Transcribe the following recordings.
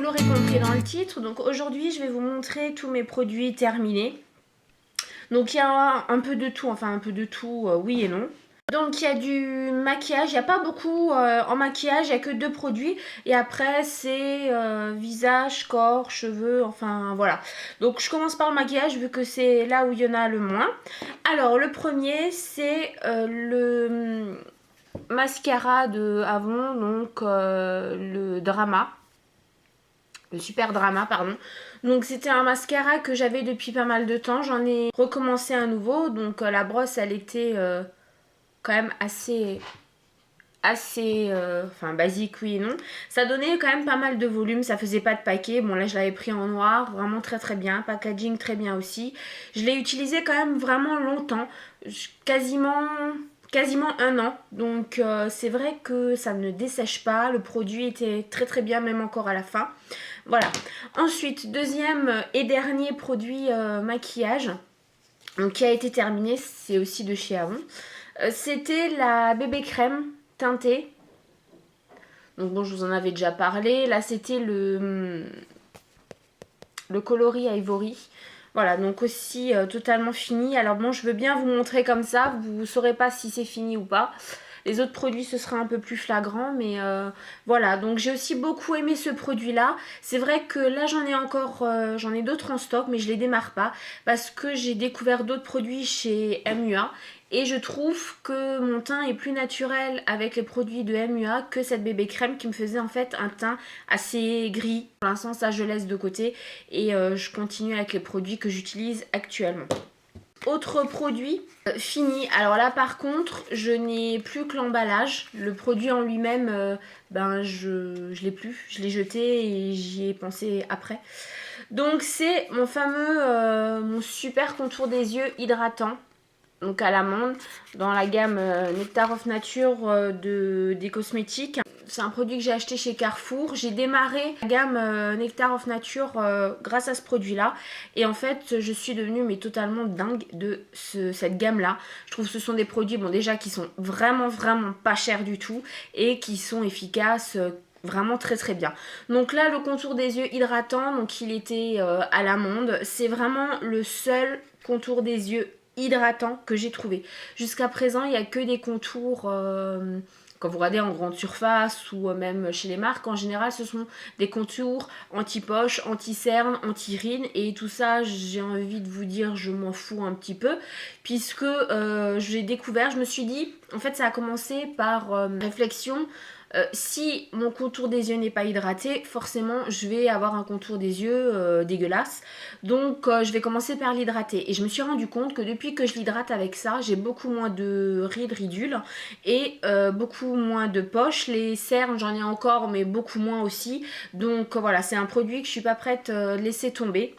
l'aurez compris dans le titre, donc aujourd'hui je vais vous montrer tous mes produits terminés. Donc il y a un peu de tout, enfin un peu de tout, oui et non. Donc il y a du maquillage, il n'y a pas beaucoup en maquillage, il n'y a que 2 produits. Et après c'est visage, corps, cheveux, enfin voilà. Donc je commence par le maquillage vu que c'est là où il y en a le moins. Alors le premier c'est le mascara de Avon, donc le Drama. Le Super Drama, pardon. Donc c'était un mascara que j'avais depuis pas mal de temps. J'en ai recommencé un nouveau. Donc la brosse, elle était quand même assez enfin basique, oui et non. Ça donnait quand même pas mal de volume, ça faisait pas de paquet. Bon là je l'avais pris en noir, vraiment très très bien. Packaging très bien aussi. Je l'ai utilisé quand même vraiment longtemps, quasiment 1 an. Donc c'est vrai que ça ne dessèche pas. Le produit était très très bien, même encore à la fin. Voilà. Ensuite, deuxième et dernier produit maquillage, donc, qui a été terminé, c'est aussi de chez Avon. C'était la bébé crème teintée. Donc bon, je vous en avais déjà parlé. Là, c'était le coloris Ivory. Voilà, donc aussi totalement fini. Alors bon, je veux bien vous montrer comme ça. Vous ne saurez pas si c'est fini ou pas. Les autres produits, ce sera un peu plus flagrant, mais voilà. Donc j'ai aussi beaucoup aimé ce produit-là. C'est vrai que là, j'en ai d'autres en stock, mais je les démarre pas parce que j'ai découvert d'autres produits chez MUA. Et je trouve que mon teint est plus naturel avec les produits de MUA que cette bébé crème qui me faisait en fait un teint assez gris. Pour l'instant, ça je laisse de côté et je continue avec les produits que j'utilise actuellement. Autre produit fini. Alors là par contre, je n'ai plus que l'emballage. Le produit en lui-même, ben je l'ai plus. Je l'ai jeté et j'y ai pensé après. Donc c'est mon fameux, mon super contour des yeux hydratant. Donc à l'amande, dans la gamme Nectar of Nature des cosmétiques. C'est un produit que j'ai acheté chez Carrefour. J'ai démarré la gamme Nectar of Nature grâce à ce produit-là. Et en fait, je suis devenue mais totalement dingue de cette gamme-là. Je trouve que ce sont des produits, bon déjà, qui sont vraiment, vraiment pas chers du tout. Et qui sont efficaces vraiment très très bien. Donc là, le contour des yeux hydratant, donc il était à l'amande. C'est vraiment le seul contour des yeux hydratant que j'ai trouvé. Jusqu'à présent, il n'y a que des contours... quand vous regardez en grande surface ou même chez les marques, en général, ce sont des contours anti-poche, anti-cerne, anti-rine. Et tout ça, j'ai envie de vous dire, je m'en fous un petit peu. Puisque j'ai découvert, je me suis dit, en fait, ça a commencé par réflexion. Si mon contour des yeux n'est pas hydraté, forcément je vais avoir un contour des yeux dégueulasse. Donc je vais commencer par l'hydrater. Et je me suis rendu compte que depuis que je l'hydrate avec ça, j'ai beaucoup moins de rides, ridules et beaucoup moins de poches. Les cernes, j'en ai encore, mais beaucoup moins aussi. Donc voilà, c'est un produit que je suis pas prête de laisser tomber.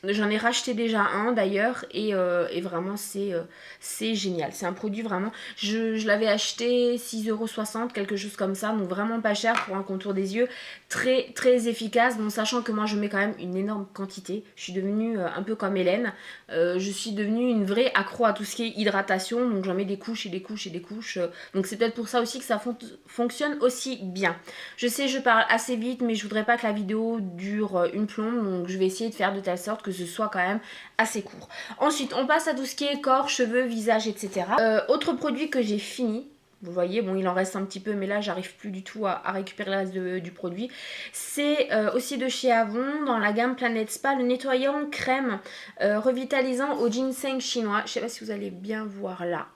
J'en ai racheté déjà un d'ailleurs et vraiment c'est génial. C'est un produit vraiment, je l'avais acheté 6,60 €, quelque chose comme ça, donc vraiment pas cher pour un contour des yeux, très très efficace. Bon, sachant que moi je mets quand même une énorme quantité, je suis devenue un peu comme Hélène, je suis devenue une vraie accro à tout ce qui est hydratation, donc j'en mets des couches et des couches et des couches, donc c'est peut-être pour ça aussi que ça fonctionne aussi bien. Je sais, je parle assez vite, mais je voudrais pas que la vidéo dure une plombe, donc je vais essayer de faire de telle sorte que ce soit quand même assez court. Ensuite, on passe à tout ce qui est corps, cheveux, visage, etc. Autre produit que j'ai fini, vous voyez, bon, il en reste un petit peu, mais là, j'arrive plus du tout à récupérer le reste du produit. C'est aussi de chez Avon, dans la gamme Planète Spa, le nettoyant crème revitalisant au ginseng chinois. Je sais pas si vous allez bien voir là.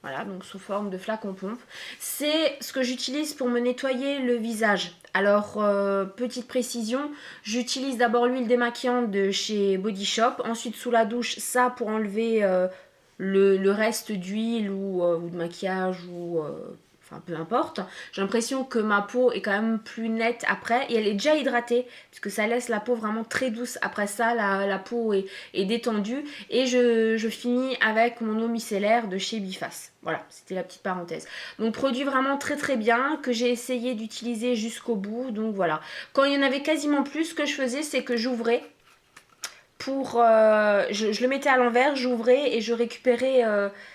Voilà, donc sous forme de flacon pompe. C'est ce que j'utilise pour me nettoyer le visage. Alors, petite précision, j'utilise d'abord l'huile démaquillante de chez Body Shop. Ensuite, sous la douche, ça pour enlever le reste d'huile ou de maquillage ou... enfin, peu importe. J'ai l'impression que ma peau est quand même plus nette après. Et elle est déjà hydratée, puisque ça laisse la peau vraiment très douce. Après ça, la peau est détendue. Et je finis avec mon eau micellaire de chez Biface. Voilà, c'était la petite parenthèse. Donc, produit vraiment très très bien, que j'ai essayé d'utiliser jusqu'au bout. Donc, voilà. Quand il y en avait quasiment plus, ce que je faisais, c'est que j'ouvrais je le mettais à l'envers, j'ouvrais et je récupérais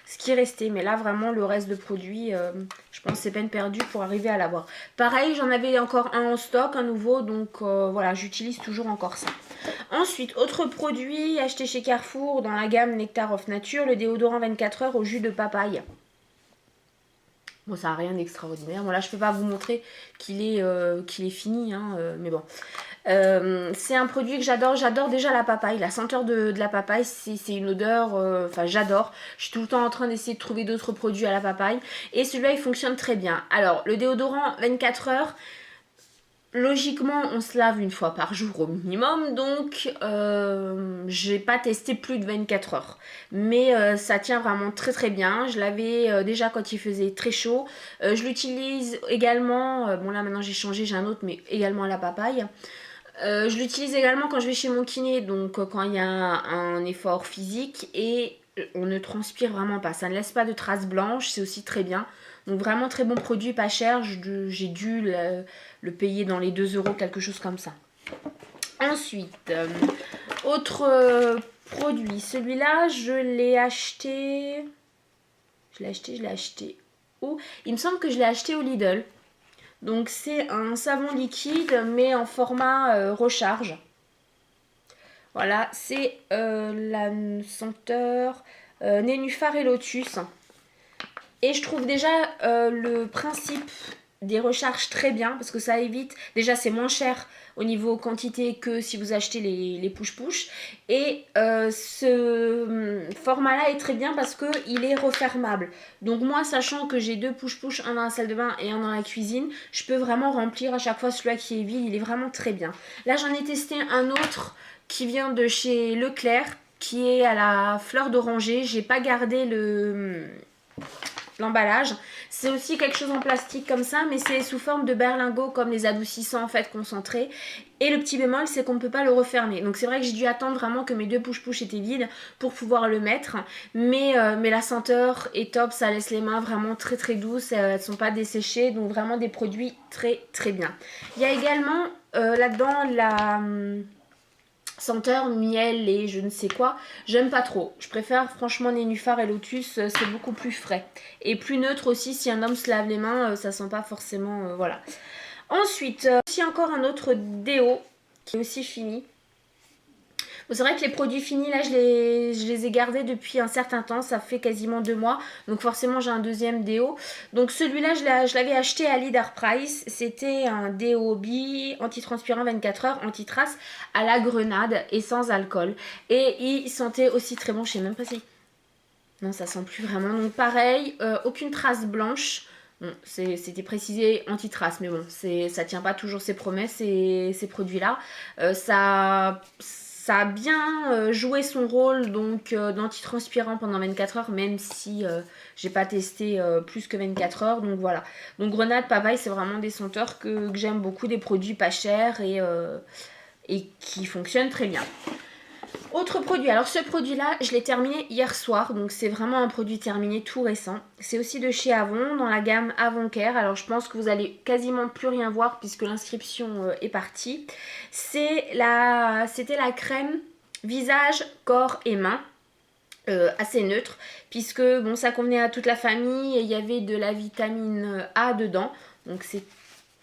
ce qui restait. Mais là, vraiment, le reste de produit, je pense que c'est peine perdue pour arriver à l'avoir. Pareil, j'en avais encore un en stock, un nouveau, donc voilà, j'utilise toujours encore ça. Ensuite, autre produit acheté chez Carrefour dans la gamme Nectar of Nature, le déodorant 24 heures au jus de papaye. Bon, ça n'a rien d'extraordinaire. Bon, là, je ne peux pas vous montrer qu'il est fini, hein, mais bon. C'est un produit que j'adore. J'adore déjà la papaye. La senteur de la papaye, c'est une odeur... Enfin, j'adore. Je suis tout le temps en train d'essayer de trouver d'autres produits à la papaye. Et celui-là, il fonctionne très bien. Alors, le déodorant 24 heures... Logiquement, on se lave une fois par jour au minimum, donc j'ai pas testé plus de 24 heures. Mais ça tient vraiment très très bien. Je l'avais déjà quand il faisait très chaud. Je l'utilise également, bon là maintenant j'ai changé, j'ai un autre, mais également à la papaye. Je l'utilise également quand je vais chez mon kiné, donc quand il y a un effort physique et on ne transpire vraiment pas. Ça ne laisse pas de traces blanches, c'est aussi très bien. Donc vraiment très bon produit, pas cher. J'ai dû le payer dans les 2 euros, quelque chose comme ça. Ensuite, autre produit. Celui-là, je l'ai acheté... Je l'ai acheté où? Il me semble que je l'ai acheté au Lidl. Donc c'est un savon liquide, mais en format recharge. Voilà, c'est la senteur nénuphar et lotus. Et je trouve déjà le principe des recharges très bien parce que ça évite, déjà c'est moins cher au niveau quantité que si vous achetez les push-push. Et ce format-là est très bien parce qu'il est refermable. Donc moi, sachant que j'ai 2 push-push, un dans la salle de bain et un dans la cuisine, je peux vraiment remplir à chaque fois celui-là qui est vide. Il est vraiment très bien. Là, j'en ai testé un autre qui vient de chez Leclerc, qui est à la fleur d'oranger. J'ai pas gardé l'emballage. C'est aussi quelque chose en plastique comme ça, mais c'est sous forme de berlingot comme les adoucissants en fait concentrés. Et le petit bémol, c'est qu'on ne peut pas le refermer. Donc c'est vrai que j'ai dû attendre vraiment que mes 2 push-push étaient vides pour pouvoir le mettre. Mais la senteur est top, ça laisse les mains vraiment très très douces, elles ne sont pas desséchées, donc vraiment des produits très très bien. Il y a également là-dedans la... senteur miel et je ne sais quoi, j'aime pas trop. Je préfère franchement nénuphar et lotus, c'est beaucoup plus frais. Et plus neutre aussi, si un homme se lave les mains, ça sent pas forcément... voilà. Ensuite, aussi encore un autre déo qui est aussi fini. Bon, c'est vrai que les produits finis, là, je les ai gardés depuis un certain temps. Ça fait quasiment 2 mois. Donc forcément, j'ai un deuxième déo. Donc celui-là, je l'avais acheté à Leader Price. C'était un déo Bi antitranspirant 24 heures, anti-trace à la grenade et sans alcool. Et il sentait aussi très bon. Je sais même pas si... Non, ça sent plus vraiment. Donc pareil, aucune trace blanche. Bon, c'était précisé anti-trace, mais bon, ça tient pas toujours ses promesses, ces produits-là. Ça a bien joué son rôle donc d'antitranspirant pendant 24 heures, même si j'ai pas testé plus que 24 heures. Donc voilà. Donc grenade, papaye, c'est vraiment des senteurs que j'aime beaucoup, des produits pas chers et qui fonctionnent très bien. Autre produit, alors ce produit-là, je l'ai terminé hier soir, donc c'est vraiment un produit terminé tout récent. C'est aussi de chez Avon, dans la gamme Avon Care. Alors je pense que vous allez quasiment plus rien voir puisque l'inscription est partie. C'était la crème visage, corps et mains. Assez neutre puisque bon, ça convenait à toute la famille et il y avait de la vitamine A dedans. Donc c'est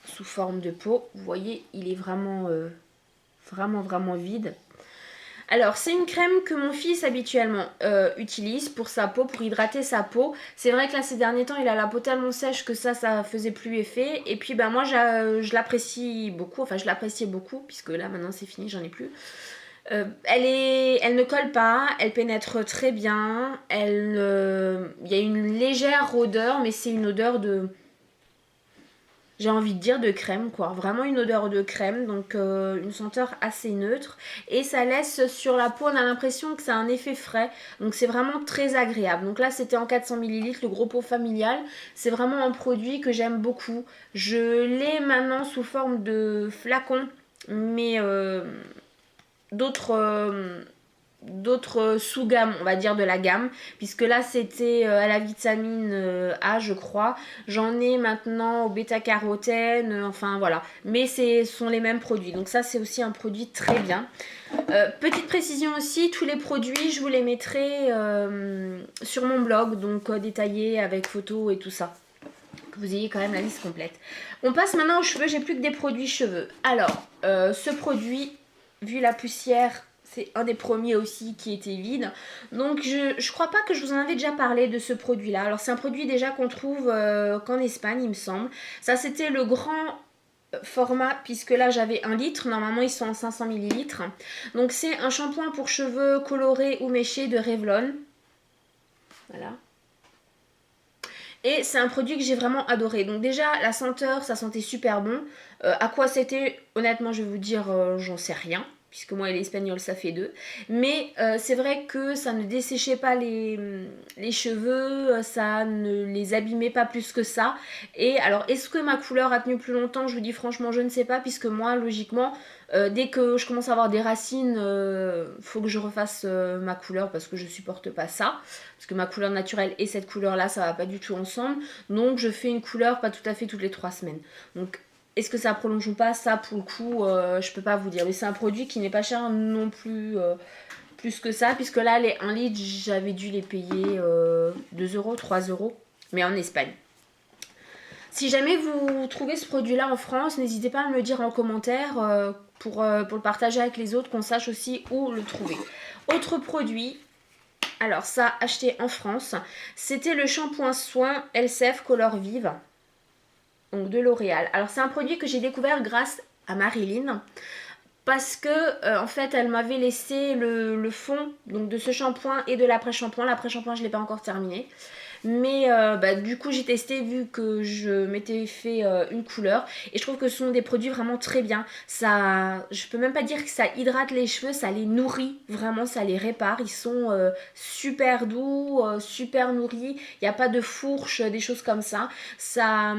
sous forme de peau. Vous voyez, il est vraiment vraiment vide. Alors, c'est une crème que mon fils habituellement utilise pour sa peau, pour hydrater sa peau. C'est vrai que là, ces derniers temps, il a la peau tellement sèche que ça faisait plus effet. Et puis, ben, moi, je l'apprécie beaucoup. Enfin, je l'appréciais beaucoup, puisque là, maintenant, c'est fini, j'en ai plus. Elle ne colle pas, elle pénètre très bien. Il y a une légère odeur, mais c'est une odeur de... J'ai envie de dire de crème quoi, vraiment une odeur de crème, donc une senteur assez neutre et ça laisse sur la peau, on a l'impression que ça a un effet frais, donc c'est vraiment très agréable. Donc là c'était en 400 ml, le gros pot familial, c'est vraiment un produit que j'aime beaucoup. Je l'ai maintenant sous forme de flacon, mais d'autres d'autres sous-gammes, on va dire de la gamme, puisque là c'était à la vitamine A, je crois. J'en ai maintenant au bêta-carotène, enfin voilà. Mais ce sont les mêmes produits, donc ça c'est aussi un produit très bien. Petite précision aussi, tous les produits je vous les mettrai sur mon blog, donc détaillé avec photos et tout ça. Que vous ayez quand même la liste complète. On passe maintenant aux cheveux, j'ai plus que des produits cheveux. Alors, ce produit, vu la poussière, c'est un des premiers aussi qui était vide. Donc je crois pas que je vous en avais déjà parlé de ce produit là. Alors c'est un produit déjà qu'on trouve qu'en Espagne il me semble. Ça c'était le grand format puisque là j'avais 1 litre. Normalement ils sont en 500 millilitres. Donc c'est un shampoing pour cheveux colorés ou méchés de Revlon. Voilà. Et c'est un produit que j'ai vraiment adoré. Donc déjà, la senteur, ça sentait super bon. À quoi c'était, honnêtement, je vais vous dire, j'en sais rien. Puisque moi et l'espagnol, ça fait deux. Mais c'est vrai que ça ne desséchait pas les cheveux, ça ne les abîmait pas plus que ça. Et alors, est-ce que ma couleur a tenu plus longtemps? Je vous dis franchement, je ne sais pas. Puisque moi, logiquement, dès que je commence à avoir des racines, faut que je refasse ma couleur parce que je supporte pas ça. Parce que ma couleur naturelle et cette couleur là ça va pas du tout ensemble, donc je fais une couleur pas tout à fait toutes les 3 semaines. Donc est-ce que ça prolonge ou pas, ça pour le coup je peux pas vous dire, mais c'est un produit qui n'est pas cher non plus plus que ça, puisque là les 1 litre j'avais dû les payer 2 euros, 3 euros, mais en Espagne. Si jamais vous trouvez ce produit là en France, n'hésitez pas à me le dire en commentaire pour le partager avec les autres, qu'on sache aussi où le trouver. Autre produit, alors ça, acheté en France, c'était le shampoing soin LCF Color Vive, donc de L'Oréal. Alors c'est un produit que j'ai découvert grâce à Marilyn, parce que en fait elle m'avait laissé le fond donc de ce shampoing et de l'après-shampoing. L'après-shampoing je ne l'ai pas encore terminé. Mais du coup j'ai testé vu que je m'étais fait une couleur. Et je trouve que ce sont des produits vraiment très bien. Ça, je peux même pas dire que ça hydrate les cheveux, ça les nourrit. Vraiment, ça les répare. Ils sont super doux, super nourris. Il n'y a pas de fourche, des choses comme ça. Ça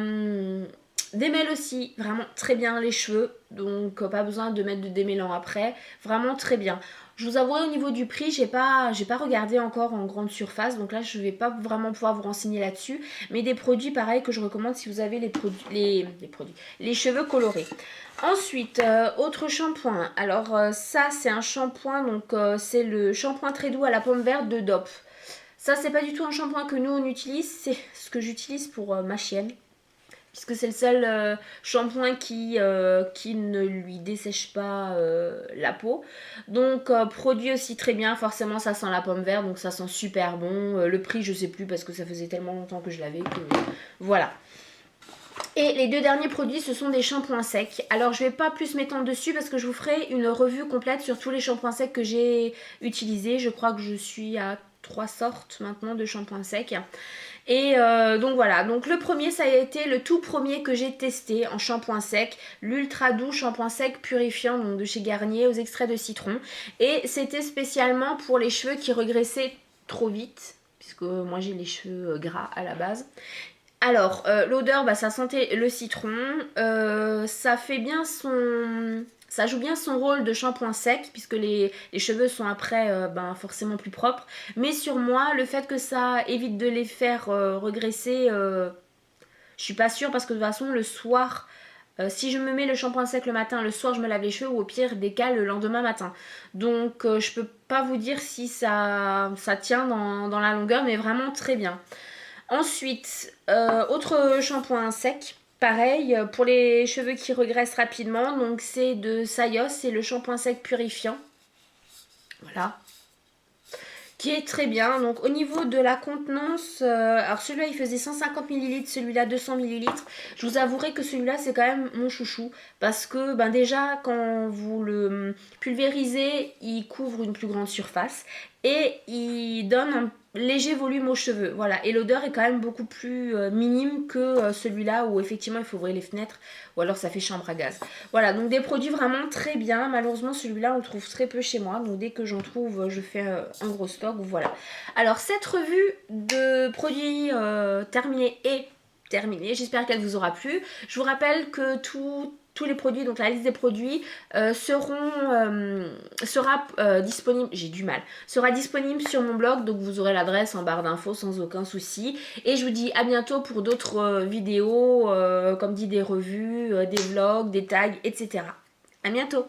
démêle aussi vraiment très bien les cheveux. Donc pas besoin de mettre de démêlant après. Vraiment très bien. Je vous avouerai au niveau du prix, j'ai pas regardé encore en grande surface, donc là je vais pas vraiment pouvoir vous renseigner là-dessus. Mais des produits pareils que je recommande si vous avez les cheveux colorés. Ensuite, autre shampoing. Alors ça c'est un shampoing, donc c'est le shampoing très doux à la pomme verte de Dove. Ça c'est pas du tout un shampoing que nous on utilise, c'est ce que j'utilise pour ma chienne, puisque c'est le seul shampoing qui ne lui dessèche pas la peau. Donc produit aussi très bien, forcément ça sent la pomme verte, donc ça sent super bon. Le prix je sais plus parce que ça faisait tellement longtemps que je l'avais que voilà. Et les deux derniers produits, ce sont des shampoings secs. Alors je vais pas plus m'étendre dessus parce que je vous ferai une revue complète sur tous les shampoings secs que j'ai utilisés. Je crois que je suis à 3 sortes maintenant de shampoings secs. Et donc voilà, donc le premier ça a été le tout premier que j'ai testé en shampoing sec, l'ultra doux shampoing sec purifiant, donc de chez Garnier aux extraits de citron. Et c'était spécialement pour les cheveux qui regressaient trop vite, puisque moi j'ai les cheveux gras à la base. Alors l'odeur, ça sentait le citron, ça fait bien ça joue bien son rôle de shampoing sec, puisque les cheveux sont après forcément plus propres. Mais sur moi, le fait que ça évite de les faire regresser, je suis pas sûre, parce que de toute façon le soir, si je me mets le shampoing sec le matin, le soir je me lave les cheveux, ou au pire décale le lendemain matin. Donc je peux pas vous dire si ça tient dans la longueur, mais vraiment très bien. Ensuite, autre shampoing sec. Pareil, pour les cheveux qui regressent rapidement, donc c'est de Sayos, c'est le shampoing sec purifiant. Voilà. Qui est très bien. Donc au niveau de la contenance, alors celui-là il faisait 150 ml, celui-là 200 ml. Je vous avouerai que celui-là c'est quand même mon chouchou, parce que déjà quand vous le pulvérisez, il couvre une plus grande surface et il donne un léger volume aux cheveux. Voilà, et l'odeur est quand même beaucoup plus minime que celui-là où effectivement il faut ouvrir les fenêtres ou alors ça fait chambre à gaz. Voilà, donc des produits vraiment très bien. Malheureusement celui-là on le trouve très peu chez moi, donc dès que j'en trouve je fais un gros stock. Voilà. Alors cette revue de produits terminée est terminée. J'espère qu'elle vous aura plu. Je vous rappelle que tout tous les produits, donc la liste des produits sera disponible, j'ai du mal, sera disponible sur mon blog, donc vous aurez l'adresse en barre d'infos sans aucun souci. Et je vous dis à bientôt pour d'autres vidéos, comme dit des revues, des vlogs, des tags, etc. À bientôt.